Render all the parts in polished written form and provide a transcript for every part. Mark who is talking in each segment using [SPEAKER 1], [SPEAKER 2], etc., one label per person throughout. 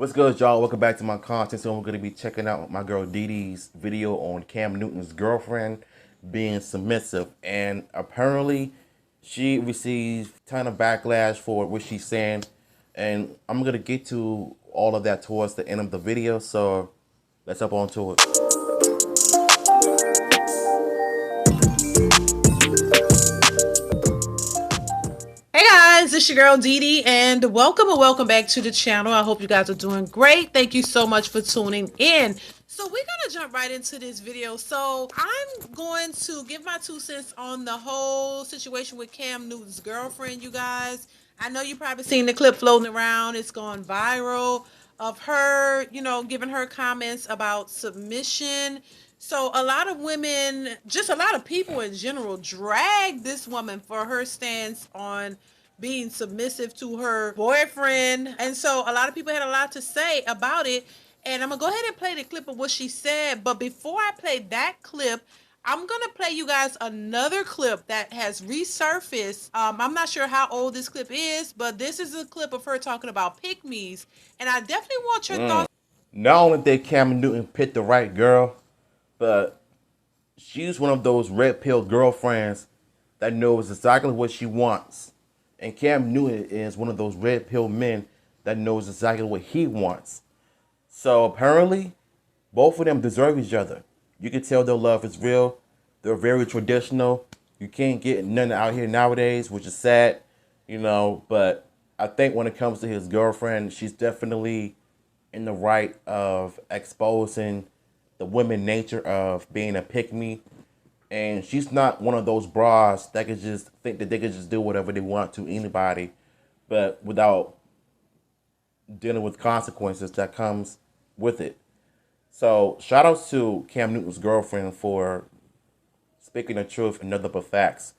[SPEAKER 1] What's good, y'all? Welcome back to my content. So we're going to be checking out my girl Dee Dee's video on Cam Newton's girlfriend being submissive. And apparently, she received a ton of backlash for what she's saying. And I'm going to get to all of that towards the end of the video. So let's hop on to it.
[SPEAKER 2] Hey guys, it's your girl Dee Dee, and welcome back to the channel. I hope you guys are doing great. Thank you so much for tuning in. So we're gonna jump right into this video. So I'm going to give my 2 cents on the whole situation with Cam Newton's girlfriend, you guys. I know you probably seen the clip floating around. It's gone viral of her, giving her comments about submission. So a lot of women, just a lot of people in general, drag this woman for her stance on being submissive to her boyfriend. And so a lot of people had a lot to say about it. And I'm going to go ahead and play the clip of what she said. But before I play that clip, I'm going to play you guys another clip that has resurfaced. I'm not sure how old this clip is, but this is a clip of her talking about pick-me's. And I definitely want your thoughts.
[SPEAKER 1] Not only did Cam Newton pick the right girl, but she's one of those red pill girlfriends that knows exactly what she wants. And Cam Newton is one of those red pill men that knows exactly what he wants. So apparently, both of them deserve each other. You can tell their love is real. They're very traditional. You can't get none out here nowadays, which is sad, But I think when it comes to his girlfriend, she's definitely in the right of exposing the women nature of being a pick-me. And she's not one of those bras that could just think that they could just do whatever they want to anybody, but without dealing with consequences that comes with it. So shout out to Cam Newton's girlfriend for speaking the truth and nothing but facts.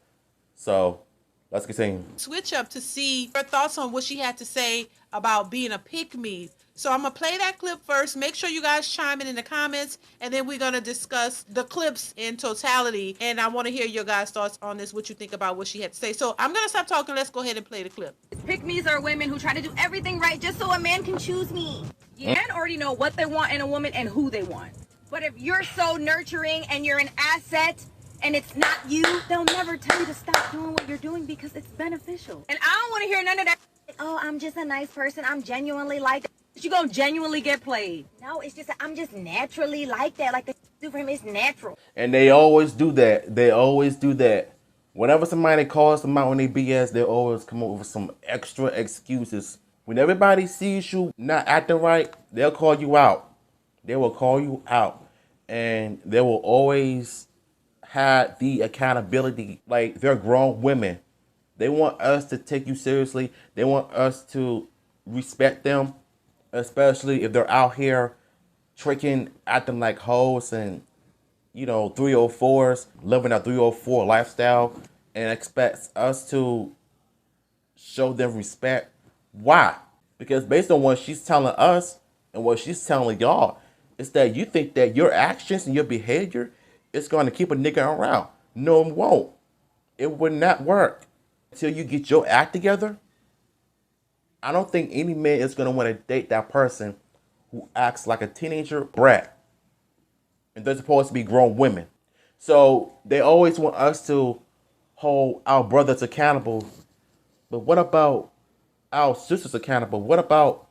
[SPEAKER 1] So let's continue.
[SPEAKER 2] Switch up to see her thoughts on what she had to say about being a pick-me. So I'm going to play that clip first. Make sure you guys chime in the comments, and then we're going to discuss the clips in totality. And I want to hear your guys' thoughts on this, what you think about what she had to say. So I'm going to stop talking. Let's go ahead and play the clip.
[SPEAKER 3] Pick-me's are women who try to do everything right just so a man can choose me. Men already know what they want in a woman and who they want. But if you're so nurturing and you're an asset and it's not you, they'll never tell you to stop doing what you're doing because it's beneficial. And I don't want to hear none of that. Oh, I'm just a nice person. I'm genuinely like that. You gonna genuinely get played. No, it's just I'm just naturally like that. Like the do for him is natural.
[SPEAKER 1] And they always do that. They always do that. Whenever somebody calls them out on their BS, they always come up with some extra excuses. When everybody sees you not acting right, they'll call you out. They will call you out. And they will always have the accountability. Like, they're grown women. They want us to take you seriously. They want us to respect them, especially if they're out here tricking, acting like hoes and 304s, living a 304 lifestyle, and expects us to show them respect. Why? Because based on what she's telling us and what she's telling y'all, it's that you think that your actions and your behavior is going to keep a nigga around. No, it won't. It would not work. Until you get your act together, I don't think any man is going to want to date that person who acts like a teenager brat. And they're supposed to be grown women. So they always want us to hold our brothers accountable. But what about our sisters accountable? What about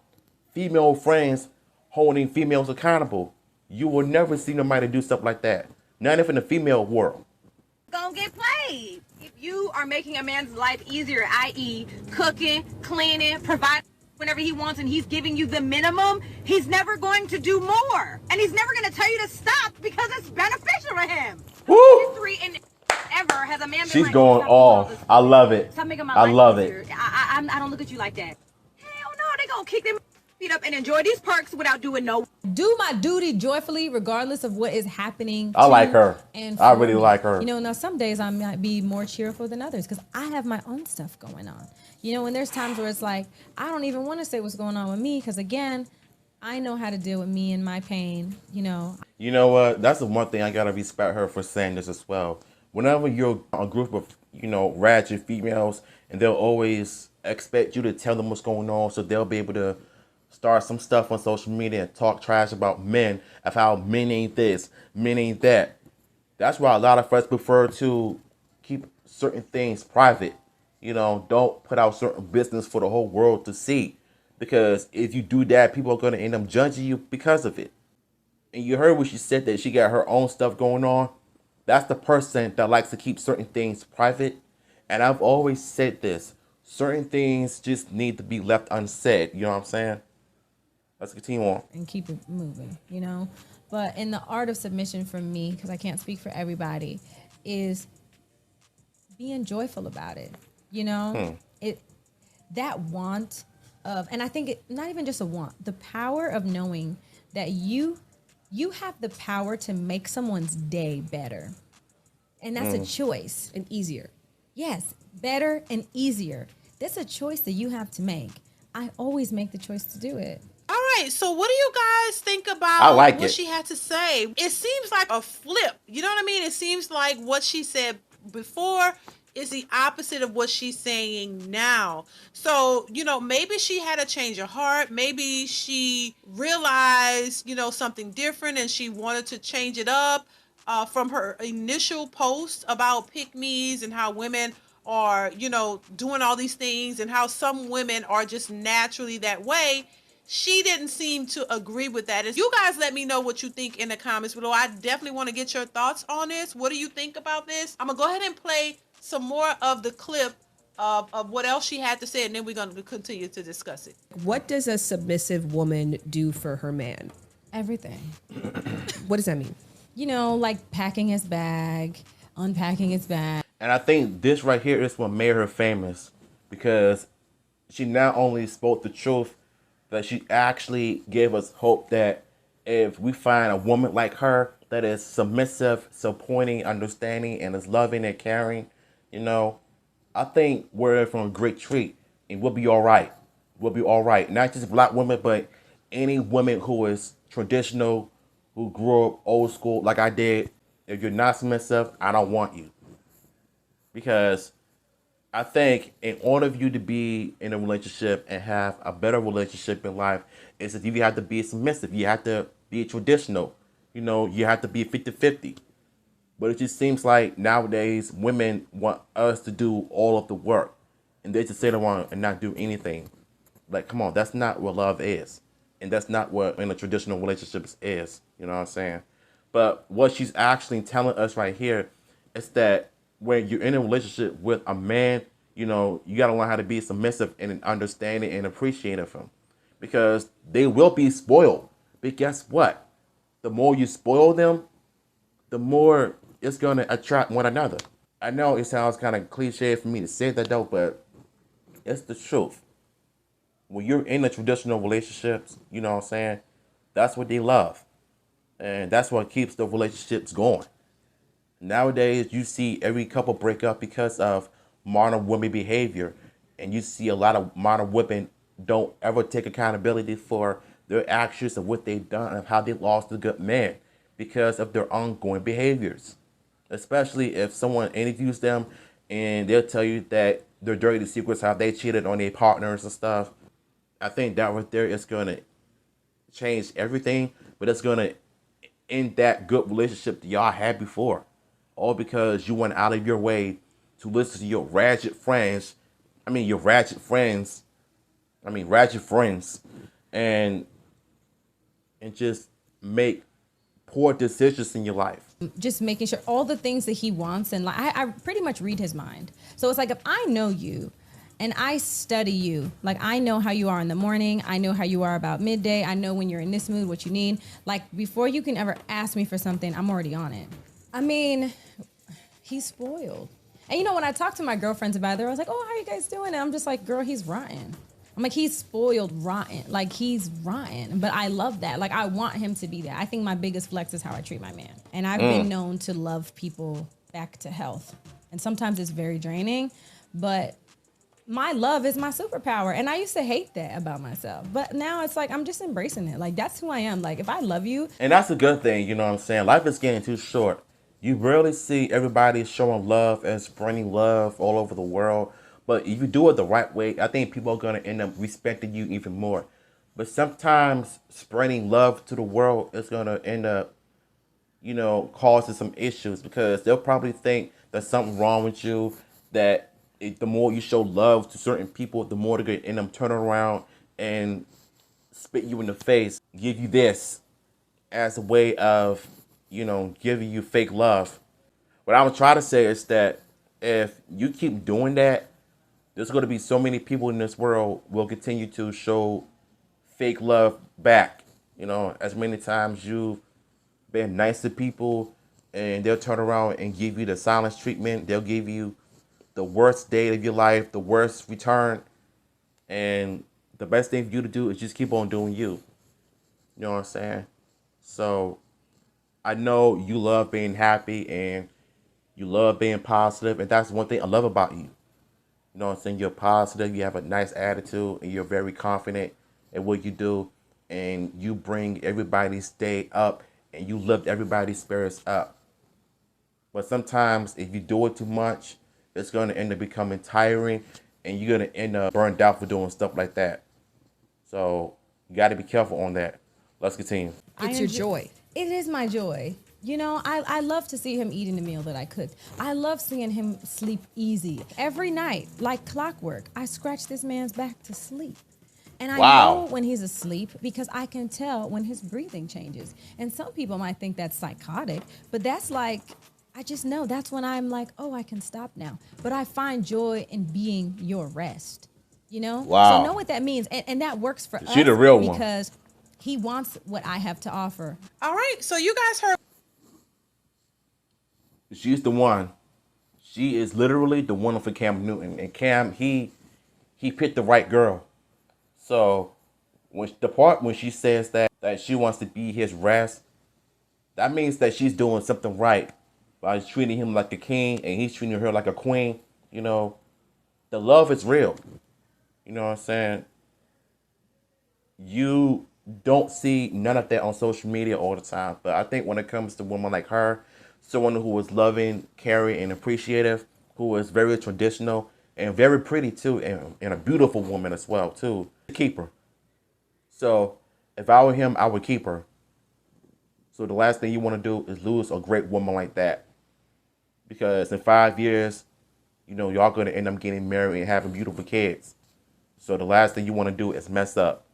[SPEAKER 1] female friends holding females accountable? You will never see nobody do stuff like that. Not even in the female world.
[SPEAKER 3] Gonna get played. If you are making a man's life easier, i.e. cooking, cleaning, providing whenever he wants, and he's giving you the minimum, he's never going to do more. And he's never going to tell you to stop because it's beneficial to him.
[SPEAKER 1] Woo!
[SPEAKER 3] History and ever has a man been
[SPEAKER 1] She's
[SPEAKER 3] like,
[SPEAKER 1] going off. I love it.
[SPEAKER 3] Stop making my
[SPEAKER 1] I
[SPEAKER 3] life
[SPEAKER 1] love
[SPEAKER 3] easier.
[SPEAKER 1] it.
[SPEAKER 3] I don't look at you like that. Hell no, they gonna kick them feet up and enjoy these perks without doing no.
[SPEAKER 4] Do my duty joyfully regardless of what is happening.
[SPEAKER 1] I like her.
[SPEAKER 4] And
[SPEAKER 1] I really like her.
[SPEAKER 4] Now some days I might be more cheerful than others because I have my own stuff going on. And there's times where it's like, I don't even want to say what's going on with me because, again, I know how to deal with me and my pain,
[SPEAKER 1] You know what? That's the one thing I got to respect her for saying this as well. Whenever you're a group of, ratchet females, and they'll always expect you to tell them what's going on so they'll be able to start some stuff on social media and talk trash about men, of how men ain't this, men ain't that. That's why a lot of us prefer to keep certain things private. You know, don't put out certain business for the whole world to see. Because if you do that, people are going to end up judging you because of it. And you heard what she said, that she got her own stuff going on. That's the person that likes to keep certain things private. And I've always said this. Certain things just need to be left unsaid. You know what I'm saying? Let's continue on.
[SPEAKER 4] And keep it moving, you know? But in the art of submission for me, because I can't speak for everybody, is being joyful about it. You know? That want of, and I think not even just a want, the power of knowing that you have the power to make someone's day better. And that's a choice.
[SPEAKER 5] And easier.
[SPEAKER 4] Yes, better and easier. That's a choice that you have to make. I always make the choice to do it.
[SPEAKER 2] All right, so what do you guys think about
[SPEAKER 1] I like
[SPEAKER 2] what
[SPEAKER 1] it.
[SPEAKER 2] she had to say? It seems like a flip. You know what I mean? It seems like what she said before is the opposite of what she's saying now. So, you know, maybe she had a change of heart. Maybe she realized, you know, something different and she wanted to change it up from her initial post about pick-me's and how women are, you know, doing all these things and how some women are just naturally that way. She didn't seem to agree with that. And you guys let me know what you think in the comments below. I definitely want to get your thoughts on this. What do you think about this? I'm going to go ahead and play some more of the clip of what else she had to say, and then we're going to continue to discuss it.
[SPEAKER 5] What does a submissive woman do for her man?
[SPEAKER 4] Everything.
[SPEAKER 5] What does that mean?
[SPEAKER 4] You know, like packing his bag, unpacking his bag.
[SPEAKER 1] And I think this right here is what made her famous, because she not only spoke the truth, but she actually gave us hope that if we find a woman like her that is submissive, supporting, understanding, and is loving and caring, you know, I think we're in for a great treat, and we'll be all right. We'll be all right. Not just black women, but any woman who is traditional, who grew up old school like I did. If you're not submissive, I don't want you. Because I think in order for you to be in a relationship and have a better relationship in life, is that you have to be submissive. You have to be traditional. You know, you have to be 50-50. But it just seems like nowadays women want us to do all of the work. And they just sit around and not do anything. Like, come on, that's not what love is. And that's not what in a traditional relationships is. You know what I'm saying? But what she's actually telling us right here is that when you're in a relationship with a man, you know, you got to learn how to be submissive and understanding and appreciative of him. Because they will be spoiled. But guess what? The more you spoil them, the more it's going to attract one another. I know it sounds kind of cliche for me to say that though, but it's the truth. When you're in the traditional relationships, you know what I'm saying? That's what they love. And that's what keeps the relationships going. Nowadays, you see every couple break up because of modern women behavior. And you see a lot of modern women don't ever take accountability for their actions of what they've done and how they lost a good man because of their ongoing behaviors. Especially if someone interviews them and they'll tell you that their dirty secrets, how they cheated on their partners and stuff. I think that right there is going to change everything, but it's going to end that good relationship that y'all had before. All because you went out of your way to listen to your ratchet friends, and just make poor decisions in your life.
[SPEAKER 4] Just making sure all the things that he wants, and like I pretty much read his mind. So it's like if I know you and I study you, like I know how you are in the morning, I know how you are about midday, I know when you're in this mood, what you need. Like before you can ever ask me for something, I'm already on it. I mean, he's spoiled. And you know, when I talk to my girlfriends about it, they're always like, oh, how are you guys doing? And I'm just like, girl, he's rotten. I'm like, he's spoiled rotten. Like, he's rotten. But I love that. Like, I want him to be that. I think my biggest flex is how I treat my man. And I've been known to love people back to health. And sometimes it's very draining. But my love is my superpower. And I used to hate that about myself. But now it's like, I'm just embracing it. Like, that's who I am. Like, if I love you.
[SPEAKER 1] And that's a good thing, you know what I'm saying? Life is getting too short. You rarely see everybody showing love and spreading love all over the world. But if you do it the right way, I think people are going to end up respecting you even more. But sometimes spreading love to the world is gonna end up, causing some issues because they'll probably think there's something wrong with you. That the more you show love to certain people, the more they're gonna end up turn around and spit you in the face, give you this as a way of, giving you fake love. What I would try to say is that if you keep doing that, there's going to be so many people in this world will continue to show fake love back. As many times you've been nice to people and they'll turn around and give you the silence treatment. They'll give you the worst day of your life, the worst return. And the best thing for you to do is just keep on doing you. You know what I'm saying? So I know you love being happy and you love being positive, and that's one thing I love about you. You know what I'm saying? You're positive, you have a nice attitude, and you're very confident in what you do, and you bring everybody's day up, and you lift everybody's spirits up. But sometimes if you do it too much, it's going to end up becoming tiring, and you're going to end up burned out for doing stuff like that. So you got to be careful on that. Let's continue.
[SPEAKER 5] It's your joy.
[SPEAKER 4] It is my joy. I love to see him eating the meal that I cooked. I love seeing him sleep easy. Every night, like clockwork, I scratch this man's back to sleep. And I know when he's asleep because I can tell when his breathing changes. And some people might think that's psychotic, but that's like, I just know that's when I'm like, oh, I can stop now. But I find joy in being your rest,
[SPEAKER 1] Wow.
[SPEAKER 4] So know what that means. And that works for us.
[SPEAKER 1] She the real one.
[SPEAKER 4] Because he wants what I have to offer.
[SPEAKER 2] All right, so you guys heard.
[SPEAKER 1] She's the one. She is literally the one for Cam Newton. And Cam, he picked the right girl. So when she says that she wants to be his rest, that means that she's doing something right by treating him like a king and he's treating her like a queen. The love is real. You know what I'm saying? You don't see none of that on social media all the time. But I think when it comes to women like her, someone who is loving, caring, and appreciative, who is very traditional and very pretty too, and a beautiful woman as well too, keep her. So if I were him, I would keep her. So the last thing you want to do is lose a great woman like that. Because in 5 years, y'all going to end up getting married and having beautiful kids. So the last thing you want to do is mess up.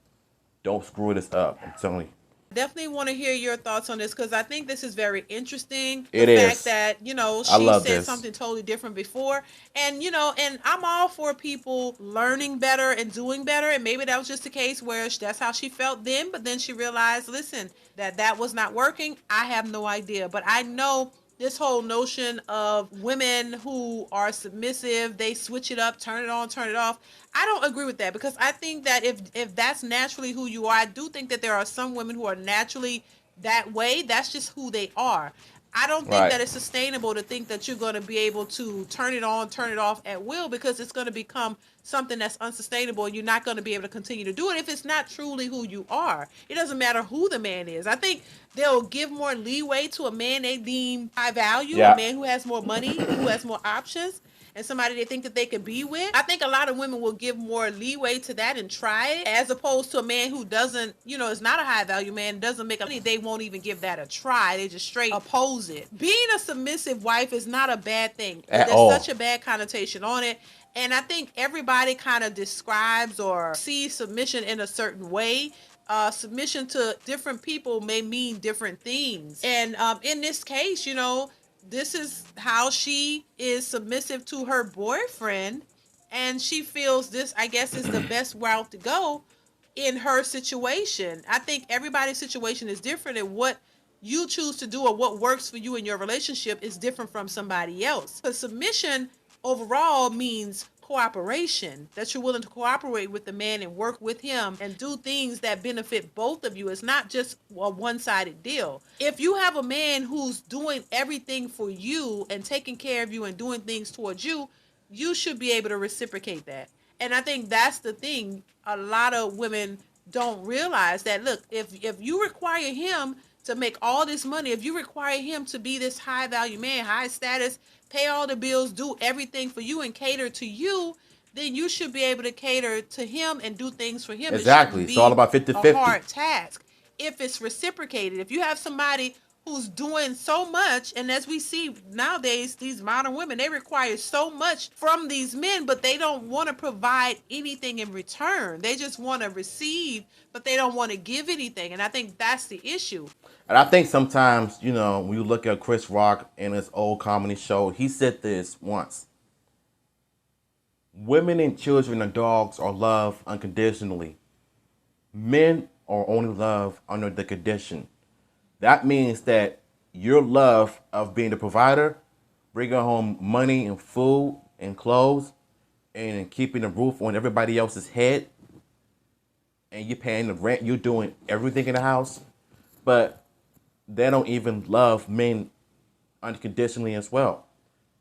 [SPEAKER 1] Don't screw this up, I'm telling you.
[SPEAKER 2] Definitely want to hear your thoughts on this because I think this is very interesting.
[SPEAKER 1] It
[SPEAKER 2] the
[SPEAKER 1] is.
[SPEAKER 2] fact that,
[SPEAKER 1] I
[SPEAKER 2] she said
[SPEAKER 1] this.
[SPEAKER 2] something totally different before. And, and I'm all for people learning better and doing better. And maybe that was just the case where that's how she felt then. But then she realized, listen, that was not working. I have no idea. But I know this whole notion of women who are submissive, they switch it up, turn it on, turn it off. I don't agree with that because I think that if that's naturally who you are, I do think that there are some women who are naturally that way. That's just who they are. I don't think that it's sustainable to think that you're going to be able to turn it on, turn it off at will because it's going to become something that's unsustainable and you're not going to be able to continue to do it if it's not truly who you are. It doesn't matter who the man is. I think they'll give more leeway to a man they deem high value, a man who has more money, who has more options, and somebody they think that they could be with. I think a lot of women will give more leeway to that and try it as opposed to a man who doesn't, is not a high value man, doesn't make money. They won't even give that a try. They just straight oppose it. Being a submissive wife is not a bad thing. There's such a bad connotation on it. And I think everybody kind of describes or sees submission in a certain way. Submission to different people may mean different things. And in this case, this is how she is submissive to her boyfriend. And she feels this, I guess, is the best route to go in her situation. I think everybody's situation is different, and what you choose to do or what works for you in your relationship is different from somebody else. But submission overall means cooperation, that you're willing to cooperate with the man and work with him and do things that benefit both of you. It's not just a one-sided deal. If you have a man who's doing everything for you and taking care of you and doing things towards you, you should be able to reciprocate that. And I think that's the thing. A lot of women don't realize that, look, if you require him to make all this money, if you require him to be this high value man, high status, pay all the bills, do everything for you and cater to you, then you should be able to cater to him and do things for him.
[SPEAKER 1] Exactly.
[SPEAKER 2] It
[SPEAKER 1] It's all about
[SPEAKER 2] shouldn't be
[SPEAKER 1] 50-50.
[SPEAKER 2] a hard task if it's reciprocated. If you have somebody who's doing so much, and as we see nowadays, these modern women, they require so much from these men, but they don't want to provide anything in return. They just want to receive, but they don't want to give anything. And I think that's the issue.
[SPEAKER 1] And I think sometimes, you know, when you look at Chris Rock in his old comedy show, he said this once. Women and children and dogs are loved unconditionally. Men are only loved under the condition. That means that your love of being the provider, bringing home money and food and clothes, and keeping a roof on everybody else's head, and you're paying the rent, you're doing everything in the house, but they don't even love men unconditionally as well.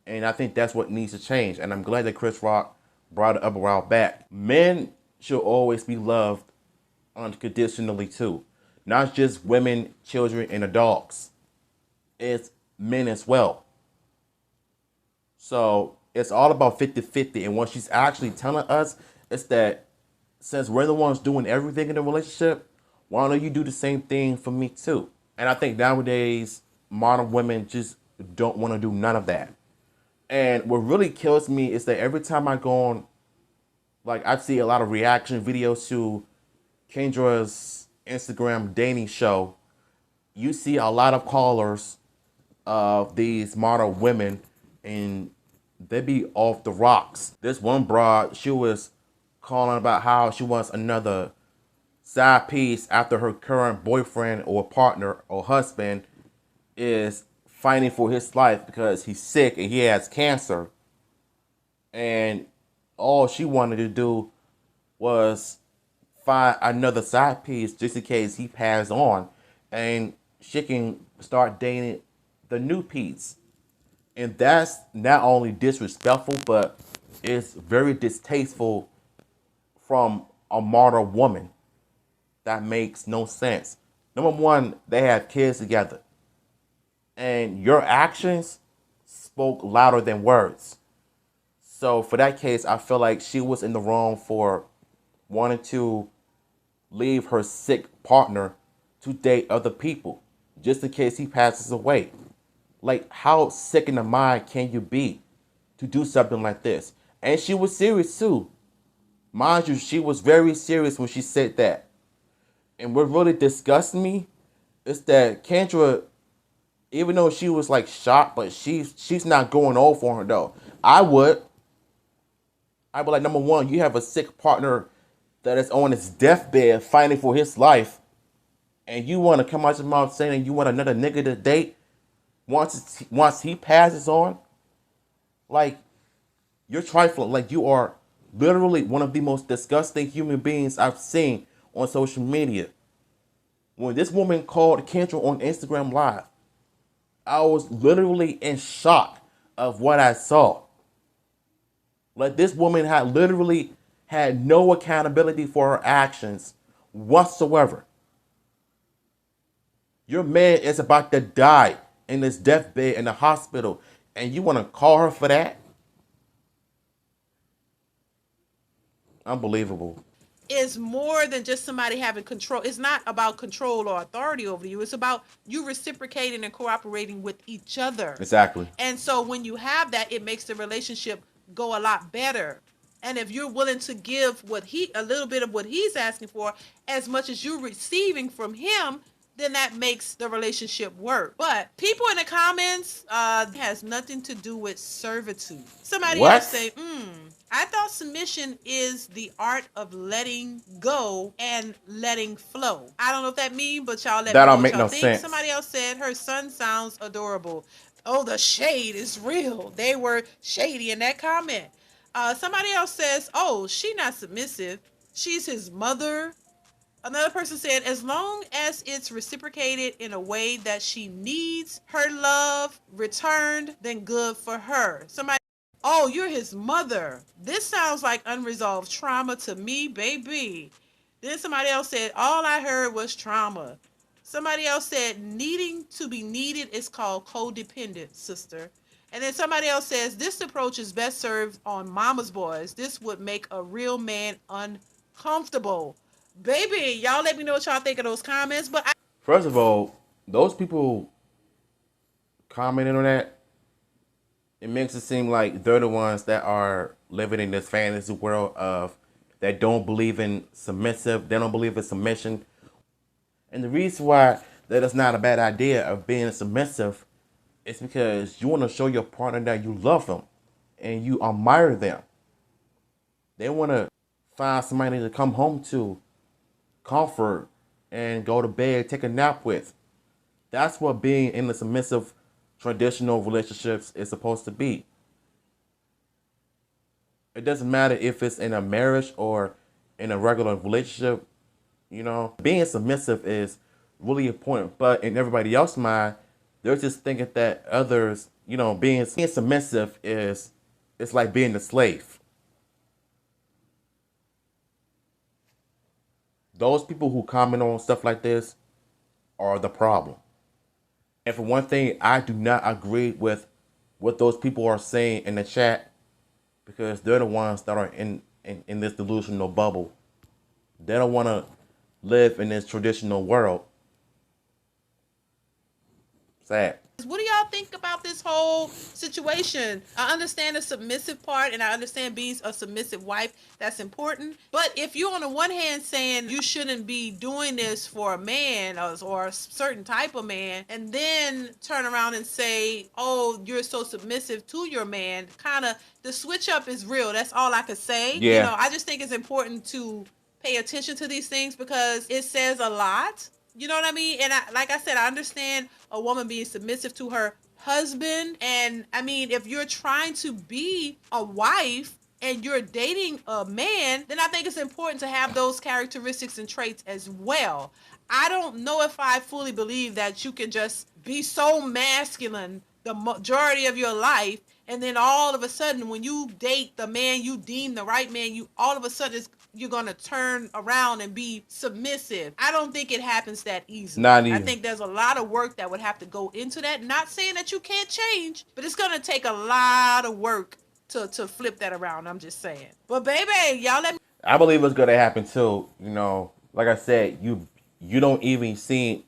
[SPEAKER 1] And I think that's what needs to change. And I'm glad that Chris Rock brought it up a while back. Men should always be loved unconditionally too. Not just women, children, and adults. It's men as well. So it's all about 50-50. And what she's actually telling us is that since we're the ones doing everything in the relationship, why don't you do the same thing for me too? And I think nowadays, modern women just don't want to do none of that. And what really kills me is that every time I go on, like I see a lot of reaction videos to Kendra's Instagram dating show, you see a lot of callers of these modern women, and they be off the rocks. This one broad, she was calling about how she wants another side piece after her current boyfriend or partner or husband is fighting for his life because he's sick and he has cancer. And all she wanted to do was find another side piece just in case he passed on, and she can start dating the new piece. And that's not only disrespectful, but it's very distasteful from a modern woman. That makes no sense. Number one, they have kids together, and your actions spoke louder than words. So for that case, I feel like she was in the wrong for wanting to leave her sick partner to date other people just in case he passes away. Like, how sick in the mind can you be to do something like this? And she was serious too. Mind you, she was very serious when she said that. And what really disgusts me is that Kendra, even though she was like shocked, but she's not going off on her though. I'd be like, number one, you have a sick partner that is on his deathbed fighting for his life, and you want to come out your mouth saying you want another nigga to date once he passes on? Like, you're trifling. Like, you are literally one of the most disgusting human beings I've seen on social media. When this woman called Kendra on Instagram Live, I was literally in shock of what I saw. Like, this woman had literally had no accountability for her actions whatsoever. Your man is about to die in his deathbed in the hospital, and you want to call her for that? Unbelievable.
[SPEAKER 2] Is more than just somebody having control. It's not about control or authority over you. It's about you reciprocating and cooperating with each other.
[SPEAKER 1] Exactly.
[SPEAKER 2] And so when you have that, it makes the relationship go a lot better. And if you're willing to give a little bit of what he's asking for, as much as you're receiving from him, then that makes the relationship work. But people in the comments has nothing to do with servitude. Somebody else say, I thought submission is the art of letting go and letting flow. I don't know what that means, but y'all let
[SPEAKER 1] that
[SPEAKER 2] me know
[SPEAKER 1] don't
[SPEAKER 2] what
[SPEAKER 1] make
[SPEAKER 2] y'all
[SPEAKER 1] no
[SPEAKER 2] think.
[SPEAKER 1] sense.
[SPEAKER 2] Somebody else said her son sounds adorable. Oh, the shade is real. They were shady in that comment. Somebody else says, oh, she not submissive. She's his mother. Another person said, as long as it's reciprocated in a way that she needs her love returned, then good for her. Somebody, oh, you're his mother. This sounds like unresolved trauma to me, baby. Then somebody else said, all I heard was trauma. Somebody else said, needing to be needed is called codependent, sister. And then somebody else says, this approach is best served on mama's boys. This would make a real man uncomfortable. Baby, y'all let me know what y'all think of those comments. But
[SPEAKER 1] First of all, those people commenting on that, it makes it seem like they're the ones that are living in this fantasy world of that don't believe in submissive. They don't believe in submission. And the reason why that is not a bad idea of being submissive is because you want to show your partner that you love them and you admire them. They want to find somebody to come home to, comfort, and go to bed, take a nap with. That's what being in the submissive traditional relationships is supposed to be. It doesn't matter if it's in a marriage or in a regular relationship, you know. Being submissive is really important, but in everybody else's mind, they're just thinking that others, you know, being submissive is, it's like being a slave. Those people who comment on stuff like this are the problem. And for one thing, I do not agree with what those people are saying in the chat, because they're the ones that are in this delusional bubble. They don't want to live in this traditional world. Sad.
[SPEAKER 2] what do y'all think about this whole situation? I understand the submissive part, and I understand being a submissive wife. That's important. But if you're on the one hand saying you shouldn't be doing this for a man or a certain type of man, and then turn around and say, oh, you're so submissive to your man, kind of the switch up is real. That's all I could say.
[SPEAKER 1] Yeah.
[SPEAKER 2] You know, I just think it's important to pay attention to these things because it says a lot. You know what I mean? And like I said, I understand a woman being submissive to her husband. And I mean, if you're trying to be a wife and you're dating a man, then I think it's important to have those characteristics and traits as well. I don't know if I fully believe that you can just be so masculine the majority of your life, and then all of a sudden when you date the man you deem the right man, you all of a sudden you're going to turn around and be submissive. I don't think it happens that easily.
[SPEAKER 1] Not even.
[SPEAKER 2] I think there's a lot of work that would have to go into that. Not saying that you can't change, but it's going to take a lot of work to flip that around. I'm just saying. But baby, y'all let me...
[SPEAKER 1] I believe it's going to happen too. You know, like I said, you don't even see,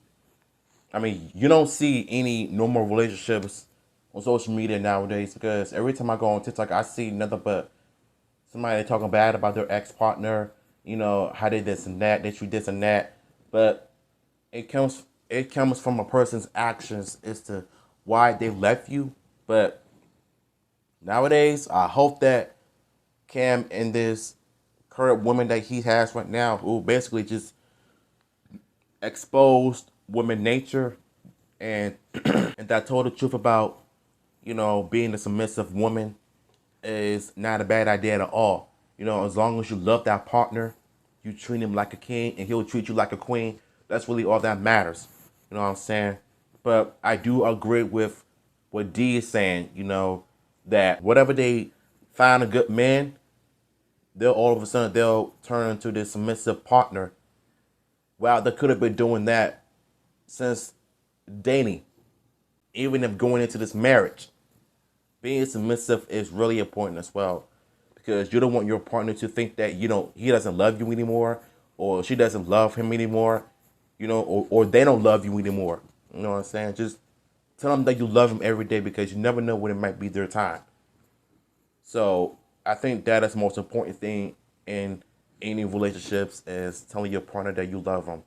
[SPEAKER 1] I mean, you don't see any normal relationships on social media nowadays, because every time I go on TikTok, I see nothing but somebody talking bad about their ex-partner, you know, how they this and that, they treat this and that. But it comes from a person's actions as to why they left you. But nowadays, I hope that Cam and this current woman that he has right now, who basically just exposed woman nature and and that told the truth about, you know, being a submissive woman is not a bad idea at all. You know, as long as you love that partner, you treat him like a king and he'll treat you like a queen. That's really all that matters. You know what I'm saying? But I do agree with what D is saying, you know, that whatever they find a good man, they'll all of a sudden they'll turn into this submissive partner. Wow, they could have been doing that since dating, even if going into this marriage. Being submissive is really important as well, because you don't want your partner to think that, you know, he doesn't love you anymore, or she doesn't love him anymore, you know, or they don't love you anymore. You know what I'm saying? Just tell them that you love them every day, because you never know when it might be their time. So I think that is the most important thing in any relationships, is telling your partner that you love them.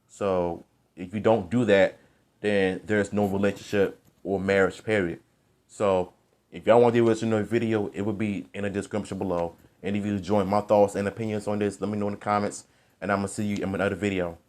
[SPEAKER 1] So if you don't do that, then there's no relationship or marriage, period. So if y'all want the original video, it will be in the description below. And if you enjoy my thoughts and opinions on this, let me know in the comments. And I'm going to see you in another video.